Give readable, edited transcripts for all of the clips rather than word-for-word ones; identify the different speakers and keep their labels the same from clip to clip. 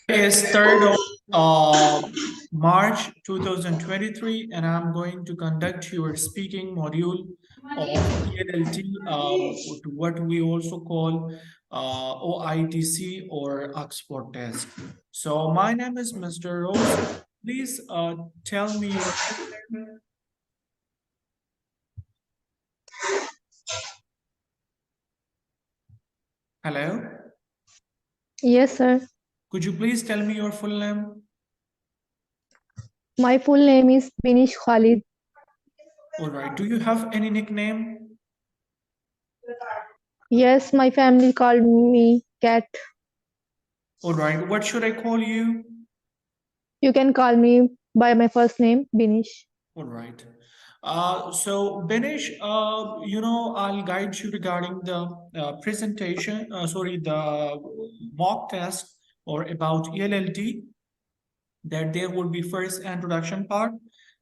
Speaker 1: Is 3rd of March 2023, and I'm going to conduct your speaking module of ELLT, what we also call OIETC or Oxford Test. So my name is Mr. Rose. Please tell me your full name. Hello?
Speaker 2: Yes, sir.
Speaker 1: Could you please tell me your full name?
Speaker 2: My full name is Binish Khalid.
Speaker 1: All right. Do you have any nickname?
Speaker 2: Yes, my family called me Cat.
Speaker 1: All right. What should I call you?
Speaker 2: You can call me by my first name, Binish.
Speaker 1: All right. So Benish, I'll guide you regarding the the mock test or about ELLT, that there will be first introduction part,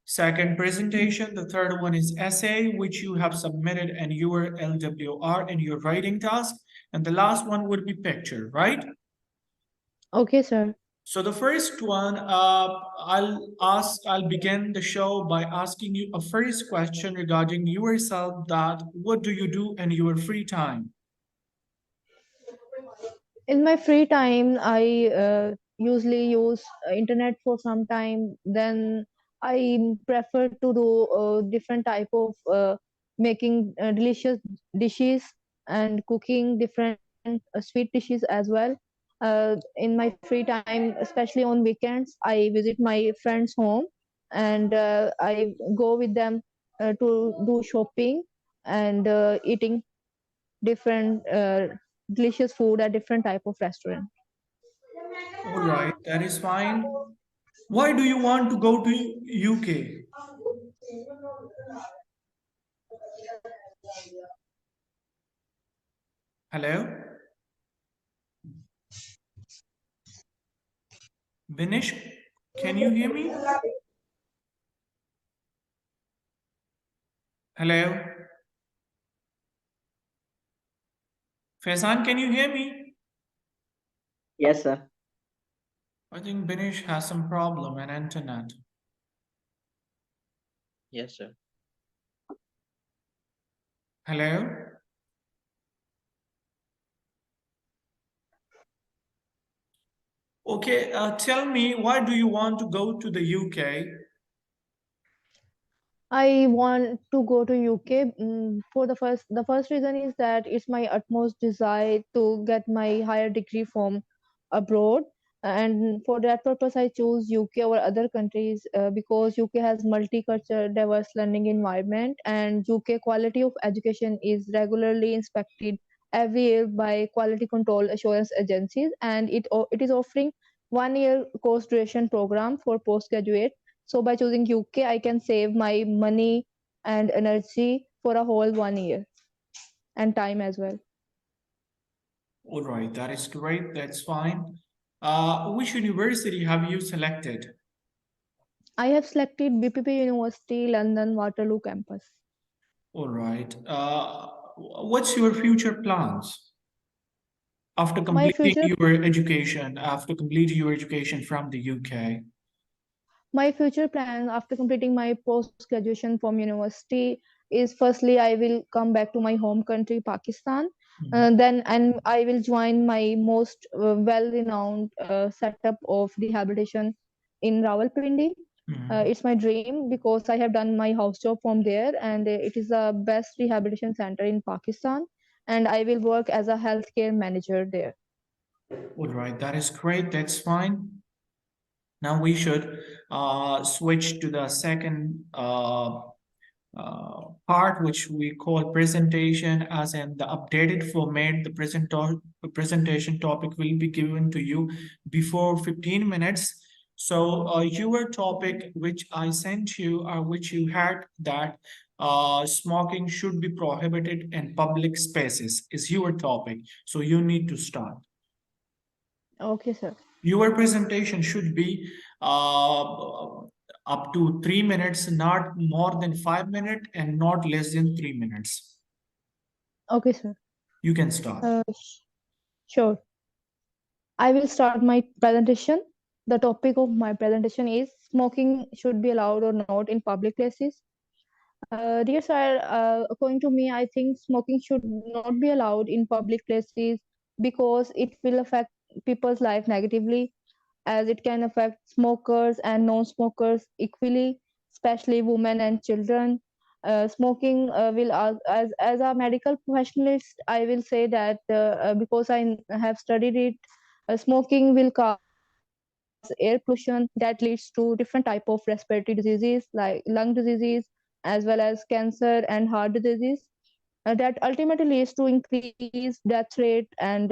Speaker 1: second presentation, the third one is essay, which you have submitted in your LWR in your writing task, and the last one would be picture, right?
Speaker 2: Okay, sir.
Speaker 1: So the first one, I'll begin the show by asking you a first question regarding yourself, that what do you do in your free time?
Speaker 2: In my free time, I usually use internet for some time. Then I prefer to do different type of making delicious dishes and cooking different sweet dishes as well. In my free time, especially on weekends, I visit my friends' home and I go with them to do shopping and eating different delicious food at different type of restaurant.
Speaker 1: All right, that is fine. Why do you want to go to UK? Hello? Vinish, can you hear me? Hello? Faizan, can you hear me?
Speaker 3: Yes, sir.
Speaker 1: I think Binish has some problem in internet.
Speaker 3: Yes, sir.
Speaker 1: Hello? Okay, tell me, why do you want to go to the UK?
Speaker 2: I want to go to UK. For the first reason is that it's my utmost desire to get my higher degree from abroad, and for that purpose, I choose UK over other countries because UK has multicultural, diverse learning environment, and UK quality of education is regularly inspected every year by quality control assurance agencies, and it is offering 1 year course duration program for postgraduate. So by choosing UK, I can save my money and energy for a whole 1 year and time as well.
Speaker 1: All right, that is great. That's fine. Which university have you selected?
Speaker 2: I have selected BPP University London Waterloo campus.
Speaker 1: All right. What's your future plans after
Speaker 2: My
Speaker 1: completing
Speaker 2: future
Speaker 1: your education, from the UK?
Speaker 2: my future plan after completing my post graduation from university is firstly I will come back to my home country Pakistan. Then and I will join my most well renowned setup of rehabilitation in Rawalpindi.
Speaker 1: Mhm.
Speaker 2: It's my dream because I have done my house job from there, and it is the best rehabilitation center in Pakistan. And I will work as a healthcare manager there.
Speaker 1: All right, that is great. That's fine. Now we should switch to the second part, which we call presentation, as in the updated format. The presentation topic will be given to you before 15 minutes. So your topic, which I sent you, or which you had, that smoking should be prohibited in public spaces, is your topic. So you need to start.
Speaker 2: Okay, sir.
Speaker 1: Your presentation should be up to 3 minutes, not more than 5 minutes, and not less than 3 minutes.
Speaker 2: Okay, sir.
Speaker 1: You can start.
Speaker 2: Uh, Sure. I will start my presentation. The topic of my presentation is smoking should be allowed or not in public places. Dear sir, according to me, I think smoking should not be allowed in public places because it will affect people's life negatively, as it can affect smokers and non-smokers equally, especially women and children. Smoking will, as a medical professionalist, I will say that because I have studied it, smoking will cause air pollution that leads to different type of respiratory diseases like lung diseases as well as cancer and heart diseases that ultimately leads to increased death rate and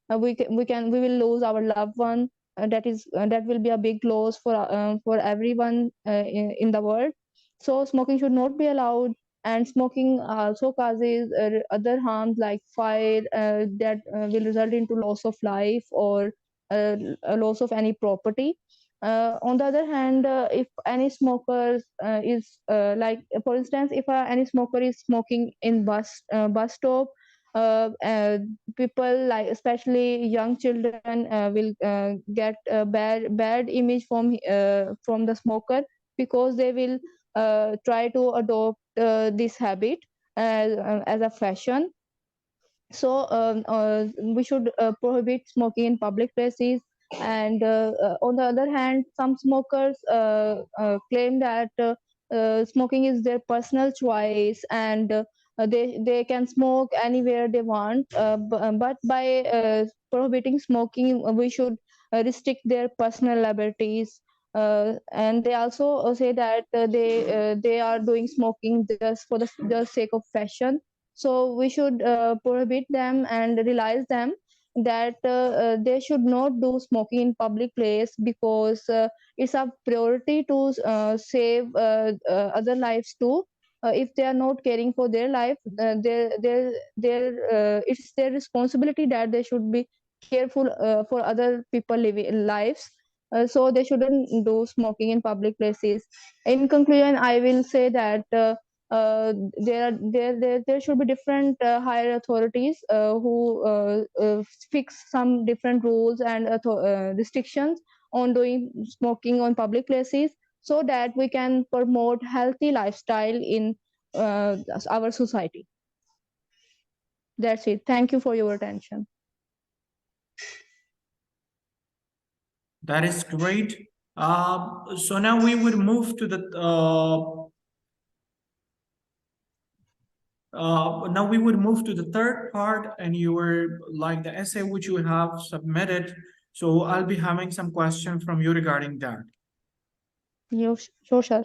Speaker 2: we will lose our loved one that will be a big loss for everyone in the world. So smoking should not be allowed, and smoking also causes other harms like fire that will result into loss of life or a loss of any property. On the other hand, if any smoker is like for instance, if any smoker is smoking in bus stop, people like especially young children will get a bad image from the smoker because they will try to adopt this habit as a fashion. So we should prohibit smoking in public places. And on the other hand, some smokers claim that smoking is their personal choice, and they can smoke anywhere they want. But by prohibiting smoking, we should restrict their personal liberties. And they also say that they are doing smoking just for the sake of fashion. So we should prohibit them and realize them that they should not do smoking in public place because it's a priority to save other lives too. If they are not caring for their life, it's their responsibility that they should be careful for other people living lives. So they shouldn't do smoking in public places. In conclusion, I will say that there should be different higher authorities who fix some different rules and restrictions on doing smoking on public places so that we can promote healthy lifestyle in uh, our society. That's it. Thank you for your attention.
Speaker 1: That is great. So now we would move to the now we would move to the third part, and you were like the essay which you have submitted. So I'll be having some questions from you regarding that.
Speaker 2: Sure, sir.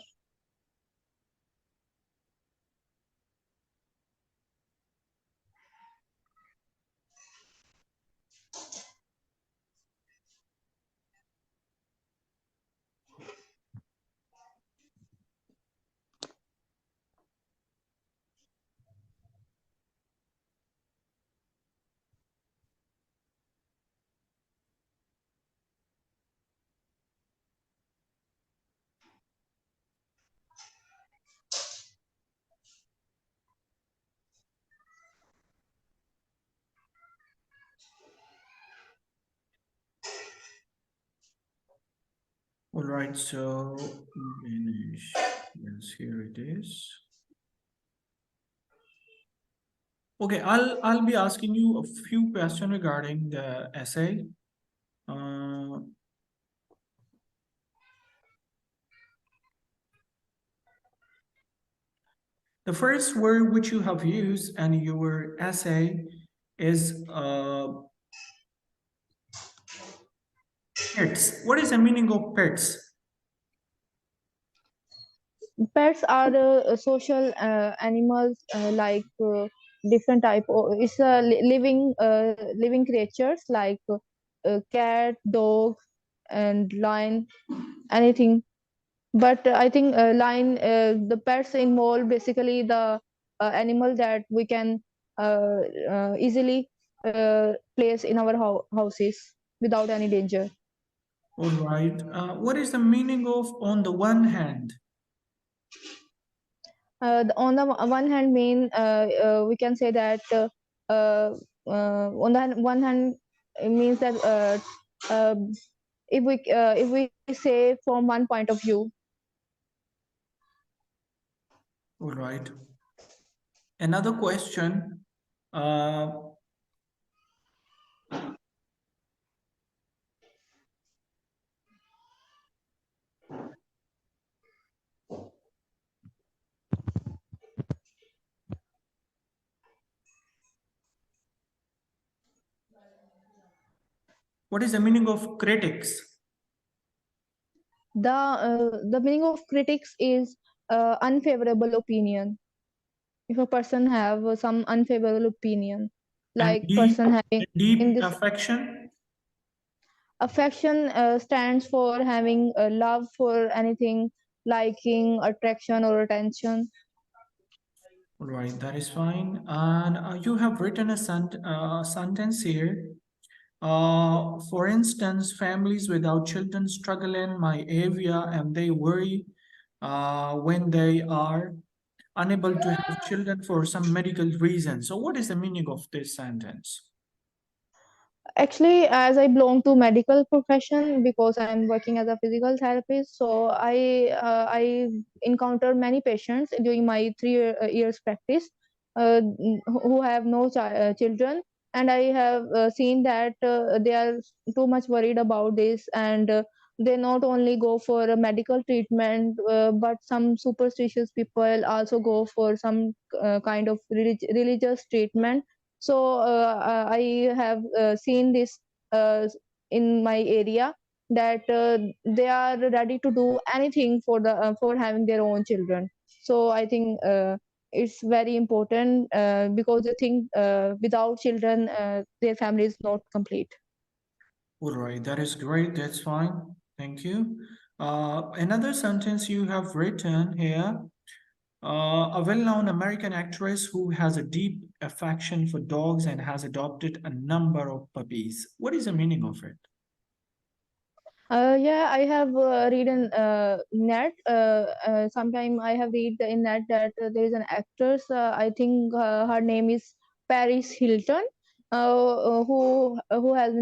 Speaker 1: All right, so finish. Yes, here it is. Okay, I'll be asking you a few questions regarding the essay. The first word which you have used in your essay is pets. What is the meaning of pets?
Speaker 2: Pets are social animals like different type of it's living creatures like cat, dog, and lion, anything. But I think lion, the pets involve basically the animal that we can easily place in our houses without any danger.
Speaker 1: All right. What is the meaning of on the one hand?
Speaker 2: On the one hand mean we can say that on the one hand it means that if we say from one point of view.
Speaker 1: All right. Another question. What is the meaning of critics?
Speaker 2: The meaning of critics is unfavorable opinion. If a person have some unfavorable opinion,
Speaker 1: And
Speaker 2: like person having in
Speaker 1: deep
Speaker 2: this
Speaker 1: affection?
Speaker 2: affection stands for having a love for anything, liking, attraction, or attention.
Speaker 1: All right, that is fine. And you have written a sentence here. For instance, families without children struggle in my area and they worry when they are unable to have children for some medical reason. So what is the meaning of this sentence?
Speaker 2: Actually, as I belong to medical profession because I am working as a physical therapist, so I encounter many patients during my 3 years practice who have no children, and I have seen that they are too much worried about this, and they not only go for a medical treatment, but some superstitious people also go for some kind of religious treatment. So I have seen this uh, in my area, that they are ready to do anything for having their own children. So I think it's very important because they think without children their family is not complete.
Speaker 1: All right, that is great. That's fine. Thank you. Another sentence you have written here. A well-known American actress who has a deep affection for dogs and has adopted a number of puppies. What is the meaning of it?
Speaker 2: Yeah, I have read in net. Sometime I have read in net that there is an actress. I think her name is Paris Hilton, who has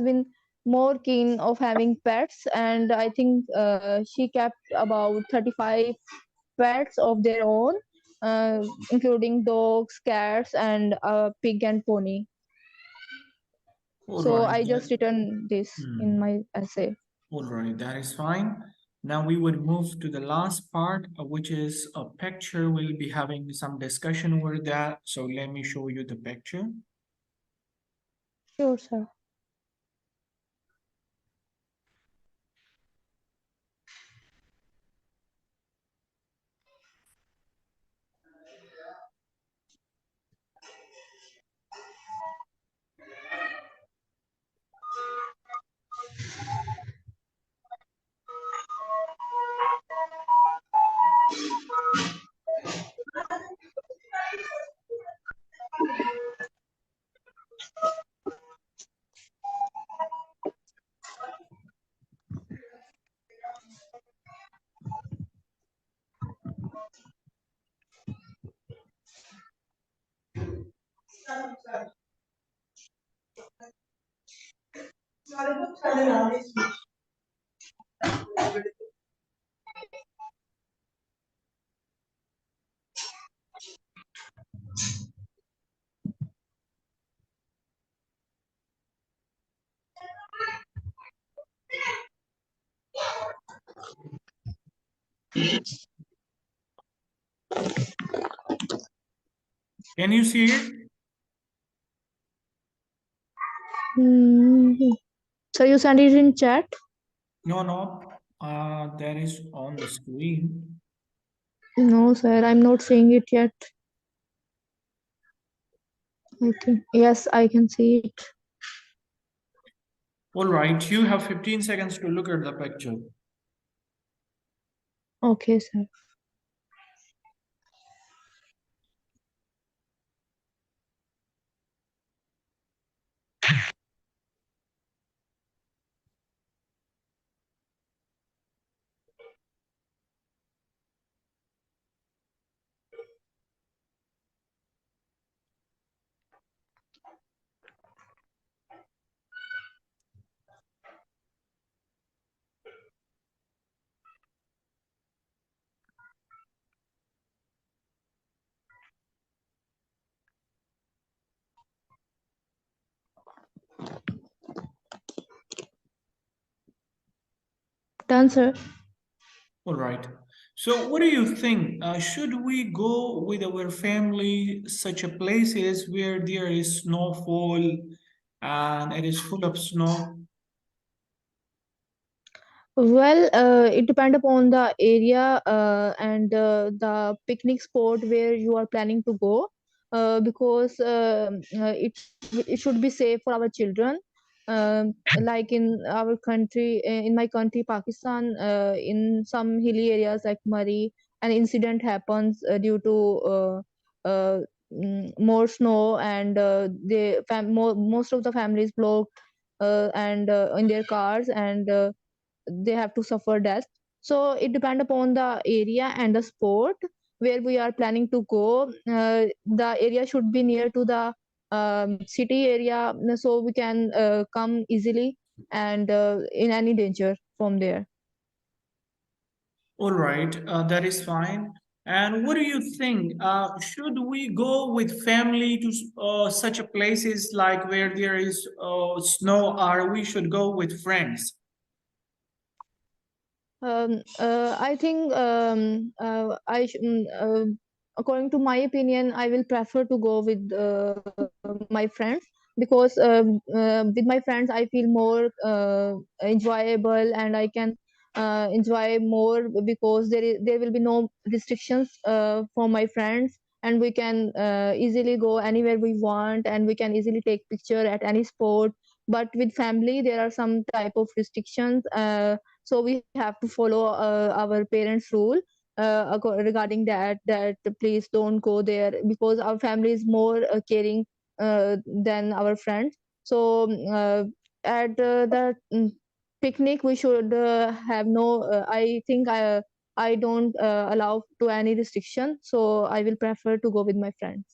Speaker 2: been more keen of having pets, and I think she kept about 35 pets of their own, including dogs, cats, and pig and pony.
Speaker 1: All
Speaker 2: So
Speaker 1: right,
Speaker 2: I just written this in my essay.
Speaker 1: all right, that is fine. Now we would move to the last part, which is a picture. We'll be having some discussion over that. So let me show you the picture.
Speaker 2: Sure, sir.
Speaker 1: Can you see it?
Speaker 2: Mhm. So you send it in chat?
Speaker 1: No, no. That is on the screen.
Speaker 2: No, sir, I'm not seeing it yet. I think yes, I can see it.
Speaker 1: All right, you have 15 seconds to look at the picture.
Speaker 2: Okay, sir. Done, sir.
Speaker 1: All right. So what do you think? Should we go with our family such a places where there is snowfall and it is full of snow?
Speaker 2: Well, it depends upon the area and the picnic spot where you are planning to go, because it should be safe for our children. Like in our country, in my country, Pakistan, in some hilly areas like Murray, an incident happens due to uh, more snow, and most of the families blocked and in their cars, and they have to suffer death. So it depends upon the area and the sport where we are planning to go. The area should be near to the city area, so we can come easily and in any danger from there.
Speaker 1: All right, that is fine. And what do you think? Should we go with family to such a places like where there is snow, or we should go with friends?
Speaker 2: I think according to my opinion, I will prefer to go with my friends, because with my friends I feel more enjoyable, and I can enjoy more because there will be no restrictions for my friends, and we can easily go anywhere we want, and we can easily take picture at any spot. But with family, there are some type of restrictions. So we have to follow our parents rule regarding that please don't go there, because our family is more caring than our friends. So at the picnic we should have no I don't allow to any restriction, so I will prefer to go with my friends.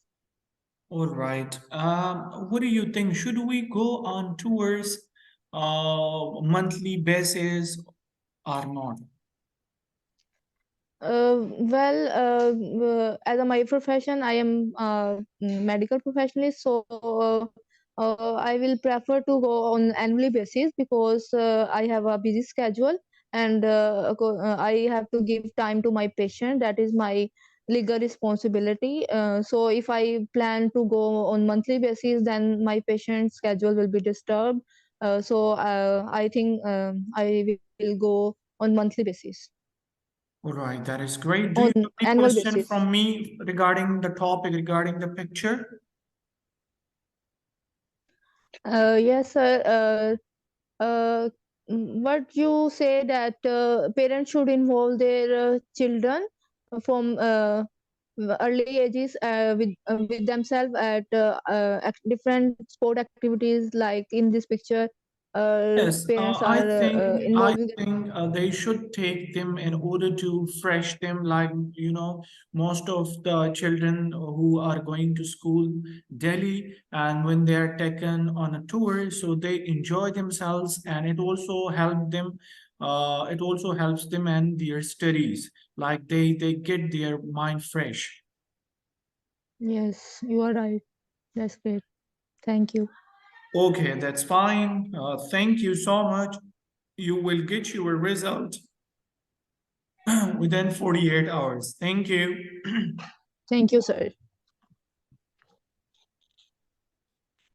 Speaker 1: All right. What do you think? Should we go on tours monthly basis or not?
Speaker 2: As a my profession, I am medical professionalist, so I will prefer to go on annually basis, because I have a busy schedule, and I have to give time to my patient. That is my legal responsibility. So if I plan to go on monthly basis, then my patient schedule will be disturbed. I think I will go on monthly basis,
Speaker 1: All right, that is great. Do
Speaker 2: on
Speaker 1: you have any
Speaker 2: annual
Speaker 1: question
Speaker 2: basis.
Speaker 1: from me regarding the topic, regarding the picture?
Speaker 2: Yes, sir. What you say that parents should involve their children from early ages with themselves at different sport activities, like in this picture,
Speaker 1: Yes,
Speaker 2: parents are
Speaker 1: I
Speaker 2: involving.
Speaker 1: think they should take them in order to fresh them. Like, most of the children who are going to school daily, and when they are taken on a tour, so they enjoy themselves, and it also help them. It also helps them in their studies. Like they get their mind fresh.
Speaker 2: Yes, you are right. That's great. Thank you.
Speaker 1: Okay, that's fine. Thank you so much. You will get your result within 48 hours. Thank you.
Speaker 2: Thank you, sir.